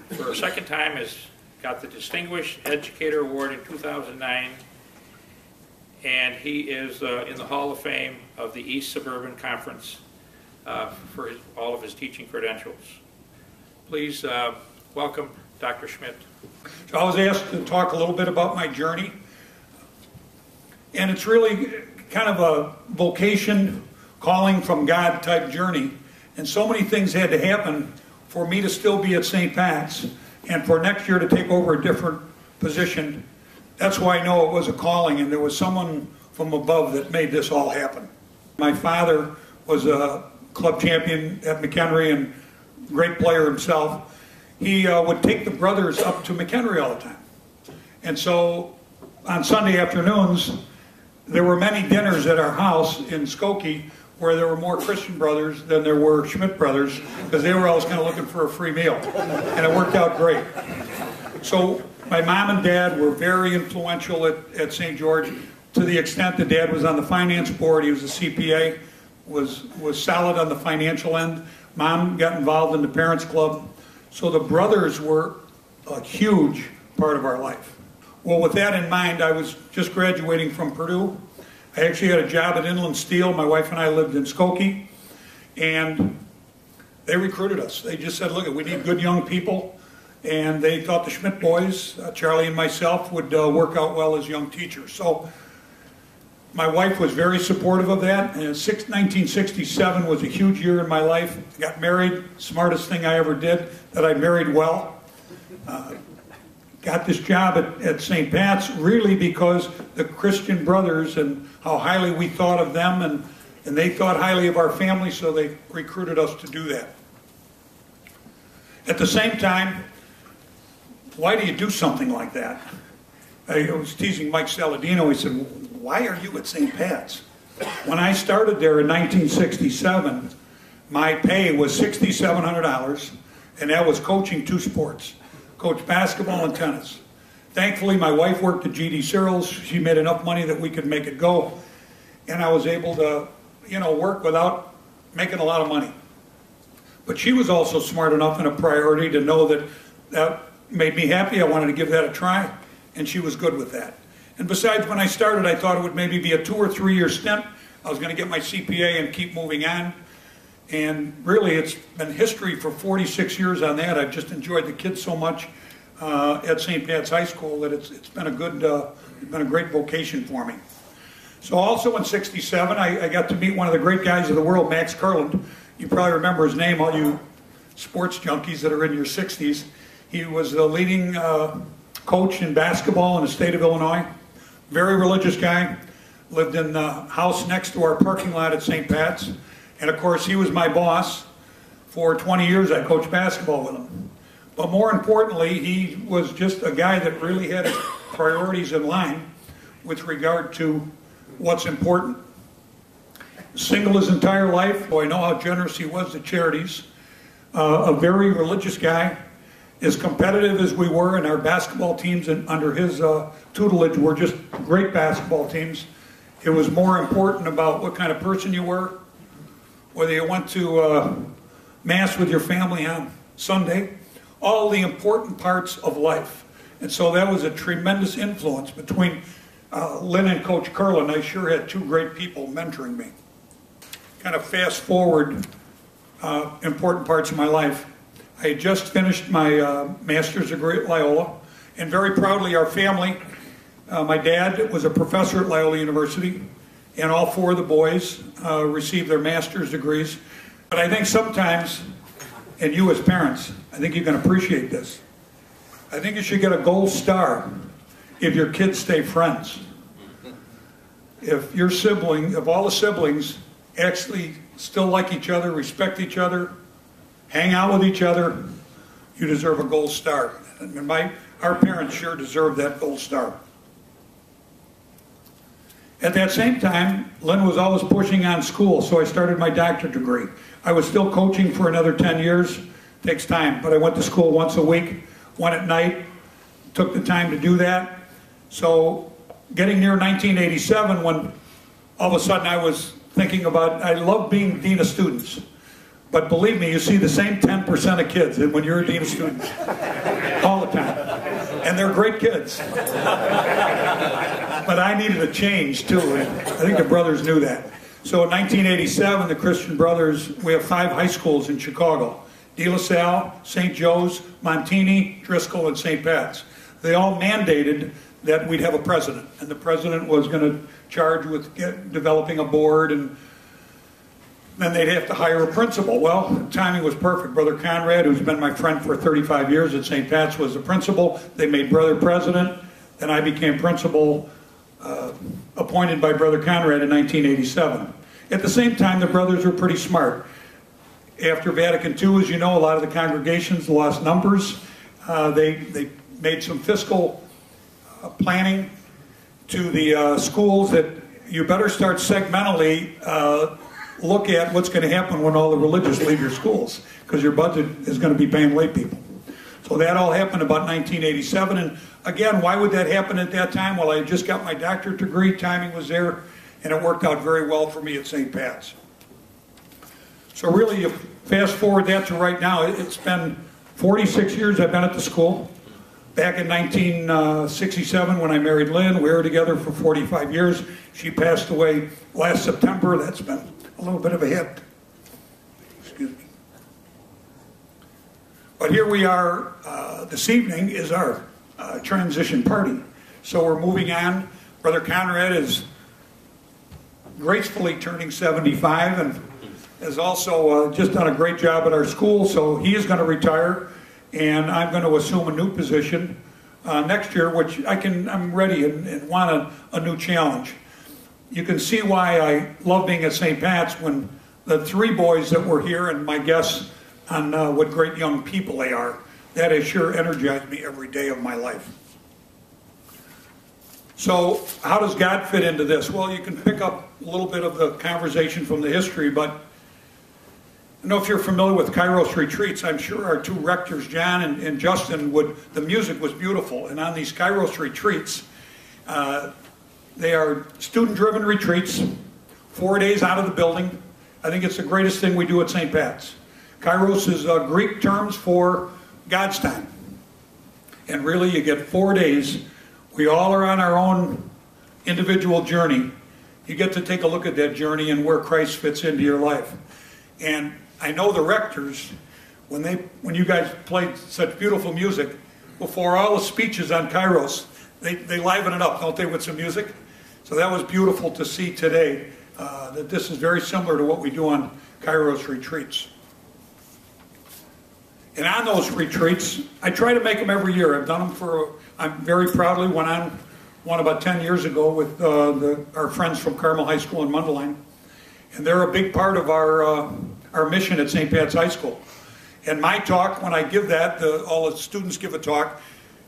for a second time has got the Distinguished Educator Award in 2009, and he is in the Hall of Fame of the East Suburban Conference for all of his teaching credentials. Please welcome Dr. Schmidt. So I was asked to talk a little bit about my journey, and it's really kind of a vocation, calling from God type journey, and so many things had to happen for me to still be at St. Pat's and for next year to take over a different position. That's why I know it was a calling, and there was someone from above that made this all happen. My father was a club champion at McHenry and great player himself. He would take the brothers up to McHenry all the time. And so on Sunday afternoons, there were many dinners at our house in Skokie where there were more Christian brothers than there were Schmidt brothers, because they were always kind of looking for a free meal. And it worked out great. So my mom and dad were very influential at St. George, to the extent that Dad was on the finance board. He was a CPA, was solid on the financial end. Mom got involved in the Parents Club. So the brothers were a huge part of our life. Well, with that in mind, I was just graduating from Purdue. I actually had a job at Inland Steel. My wife and I lived in Skokie, and they recruited us. They just said, look, we need good young people, and they thought the Schmidt boys, Charlie and myself, would work out well as young teachers. So my wife was very supportive of that, and 1967 was a huge year in my life. I got married, smartest thing I ever did, that I married well. Got this job at St. Pat's really because the Christian brothers and how highly we thought of them, and they thought highly of our family, so they recruited us to do that. At the same time, why do you do something like that? I was teasing Mike Saladino. He said, why are you at St. Pat's? When I started there in 1967, my pay was $6,700, and that was coaching 2 sports. Coached basketball and tennis. Thankfully, my wife worked at G.D. Searles. She made enough money that we could make it go. And I was able to, work without making a lot of money. But she was also smart enough and a priority to know that that made me happy. I wanted to give that a try, and she was good with that. And besides, when I started, I thought it would maybe be a 2 or 3 year stint. I was going to get my CPA and keep moving on. And really, it's been history for 46 years on that. I've just enjoyed the kids so much at St. Pat's High School that it's been a great vocation for me. So also in '67, I got to meet one of the great guys of the world, Max Kurland. You probably remember his name, all you sports junkies that are in your 60s. He was the leading coach in basketball in the state of Illinois. Very religious guy. Lived in the house next to our parking lot at St. Pat's. And of course, he was my boss. For 20 years, I coached basketball with him. But more importantly, he was just a guy that really had his priorities in line with regard to what's important. Single his entire life. Boy, I know how generous he was to charities. A very religious guy. As competitive as we were, and our basketball teams under his tutelage were just great basketball teams. It was more important about what kind of person you were, whether you went to Mass with your family on Sunday, all the important parts of life. And so that was a tremendous influence between Lynn and Coach Kurland. I sure had 2 great people mentoring me. Kind of fast forward important parts of my life. I had just finished my master's degree at Loyola, and very proudly our family, my dad was a professor at Loyola University, and all 4 of the boys received their master's degrees. But I think sometimes, and you as parents, I think you can appreciate this. I think you should get a gold star if your kids stay friends. If your sibling, if all the siblings actually still like each other, respect each other, hang out with each other, you deserve a gold star. And our parents sure deserve that gold star. At that same time, Lynn was always pushing on school, so I started my doctorate degree. I was still coaching for another 10 years. Takes time, but I went to school once a week, one at night, took the time to do that. So getting near 1987, when all of a sudden I was thinking about, I love being dean of students. But believe me, you see the same 10% of kids when you're a dean of students all the time. And they're great kids. But I needed a change too. And I think the brothers knew that. So in 1987, the Christian Brothers, we have 5 high schools in Chicago. De La Salle, St. Joe's, Montini, Driscoll, and St. Pat's. They all mandated that we'd have a president. And the president was going to charge with developing a board, and then they'd have to hire a principal. Well, the timing was perfect. Brother Conrad, who's been my friend for 35 years at St. Pat's, was the principal. They made Brother president, and I became principal, appointed by Brother Conrad in 1987. At the same time, the brothers were pretty smart. After Vatican II, as you know, a lot of the congregations lost numbers. They made some fiscal planning to the schools that you better start segmentally look at what's going to happen when all the religious leave your schools, because your budget is going to be paying lay people. So that all happened about 1987. And again, why would that happen at that time? Well, I had just got my doctorate degree, timing was there, and it worked out very well for me at St. Pat's. So really, you fast forward that to right now, it's been 46 years I've been at the school. Back in 1967 when I married Lynn, we were together for 45 years. She passed away last September. That's been a little bit of a hit. Excuse me. But here we are, this evening is our transition party. So we're moving on. Brother Conrad is gracefully turning 75 and has also just done a great job at our school. So he is going to retire, and I'm going to assume a new position next year, which I'm ready and want a new challenge. You can see why I love being at St. Pat's when the 3 boys that were here and my guests on what great young people they are, that has sure energized me every day of my life. So how does God fit into this? Well, you can pick up a little bit of the conversation from the history, but I don't know if you're familiar with Kairos retreats. I'm sure our 2 rectors, John and Justin, the music was beautiful. And on these Kairos retreats, they are student-driven retreats, 4 days out of the building. I think it's the greatest thing we do at St. Pat's. Kairos is Greek terms for God's time. And really, you get 4 days. We all are on our own individual journey. You get to take a look at that journey and where Christ fits into your life. And I know the rectors, when you guys played such beautiful music, before all the speeches on Kairos, they liven it up, don't they, with some music? So that was beautiful to see today, that this is very similar to what we do on Kairos retreats. And on those retreats, I try to make them every year. I've done them I'm very proudly went on one about 10 years ago with our friends from Carmel High School in Mundelein. And they're a big part of our mission at St. Pat's High School. And my talk, when I give that, all the students give a talk,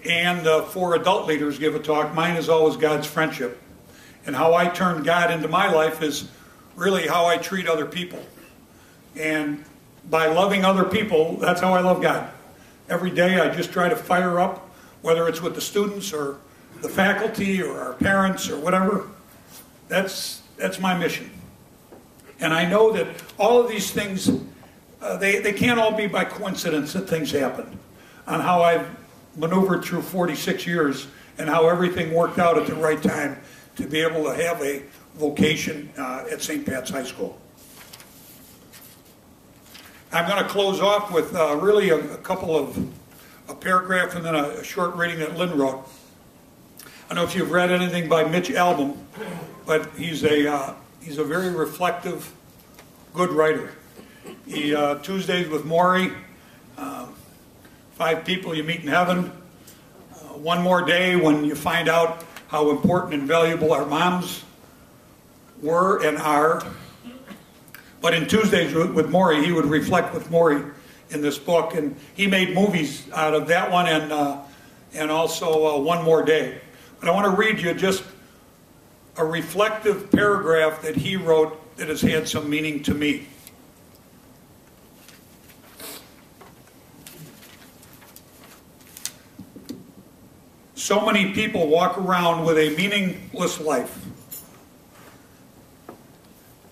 and 4 adult leaders give a talk. Mine is always God's friendship. And how I turn God into my life is really how I treat other people. And by loving other people, that's how I love God. Every day I just try to fire up, whether it's with the students or the faculty or our parents or whatever. That's my mission. And I know that all of these things, they can't all be by coincidence that things happen. On how I've maneuvered through 46 years and how everything worked out at the right time to be able to have a vocation at St. Pat's High School. I'm going to close off with really a couple of a paragraph and then a short reading that Lynn wrote. I don't know if you've read anything by Mitch Albom, but he's a very reflective, good writer. He Tuesdays with Maury, 5 people you meet in heaven, one more day when you find out how important and valuable our moms were and are. But in Tuesdays with Maury, he would reflect with Maury in this book, and he made movies out of that one and also One More Day. But I want to read you just a reflective paragraph that he wrote that has had some meaning to me. So many people walk around with a meaningless life.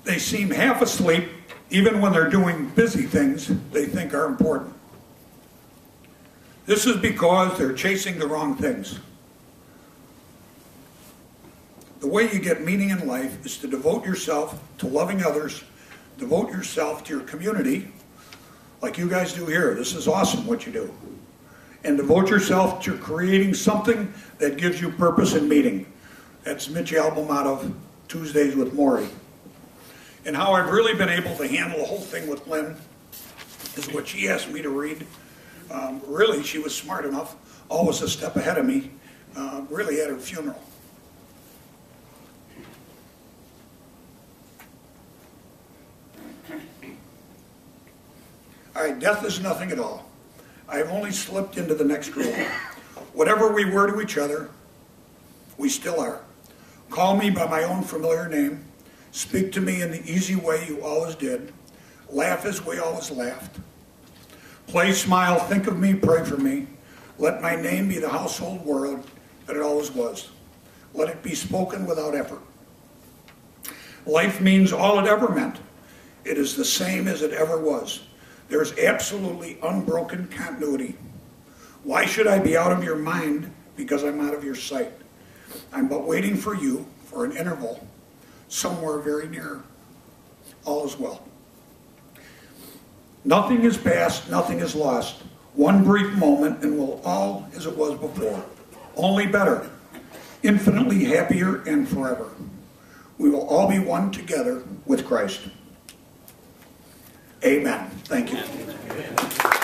They seem half asleep even when they're doing busy things they think are important. This is because they're chasing the wrong things. The way you get meaning in life is to devote yourself to loving others, devote yourself to your community, like you guys do here. This is awesome what you do. And devote yourself to creating something that gives you purpose and meaning. That's Mitch album out of Tuesdays with Maury. And how I've really been able to handle the whole thing with Lynn is what she asked me to read. Really, she was smart enough, always a step ahead of me, really at her funeral. All right, death is nothing at all. I have only slipped into the next room. Whatever we were to each other, we still are. Call me by my own familiar name. Speak to me in the easy way you always did. Laugh as we always laughed. Play, smile, think of me, pray for me. Let my name be the household word that it always was. Let it be spoken without effort. Life means all it ever meant. It is the same as it ever was. There is absolutely unbroken continuity. Why should I be out of your mind because I'm out of your sight? I'm but waiting for you for an interval somewhere very near. All is well. Nothing is past, nothing is lost. One brief moment and will all as it was before. Only better, infinitely happier and forever. We will all be one together with Christ. Amen. Thank you.